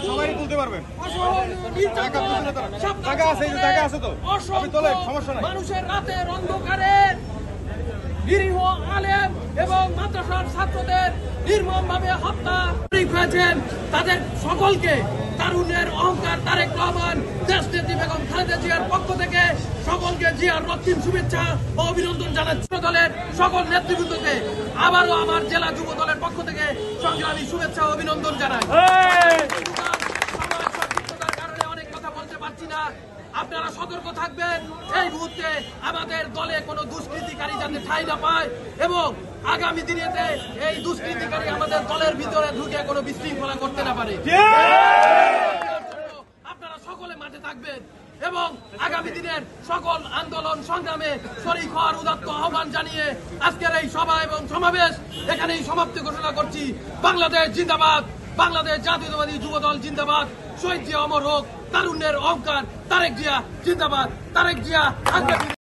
সবাই তুলতে পারবেন। মানুষের রাতের অন্ধকারে নিরীহ আলেম এবং মাদ্রাসার ছাত্রদের নির্মমভাবে হত্যা হয়েছেন, তাদের সকলকে তারুণ্যের অহংকার তারেক রহমান দেশনেত্রী বেগম খালেদা জিয়ার পক্ষ থেকে সকলকে জিয়ার রক্তিম শুভেচ্ছা ও অভিনন্দন জানাচ্ছি। দলের সকল নেতৃবৃন্দকে আবারও আমার জেলা যুব দলের পক্ষ থেকে সংগ্রামী শুভেচ্ছা ও অভিনন্দন জানাই। কারণে অনেক কথা বলতে পারছি না, আপনারা সতর্ক থাকবেন। এই মুহূর্তে আমাদের দলে কোনো দুষ্কৃতিকারী যাতে ঠাঁই না পায় এবং আগামী দিনেতে এই দুষ্কৃতিকারী আমাদের দলের ভিতরে ঢুকে কোনো বিশৃঙ্খলা করতে না পারে। আপনারা সকলে মাঠে থাকবেন এবং আগামী দিনের সকল আন্দোলন সংগ্রামে শরীক হওয়ার উদাত্ত আহ্বান জানিয়ে আজকের এই সভা এবং সমাবেশ এখানেই সমাপ্তি ঘোষণা করছি। বাংলাদেশ জিন্দাবাদ, বাংলাদেশ জাতীয়তাবাদী যুব দল জিন্দাবাদ, শহীদ জিয়া অমর হোক, তারুণ্যের অহংকার তারেক জিয়া জিন্দাবাদ, তারেক জিয়া।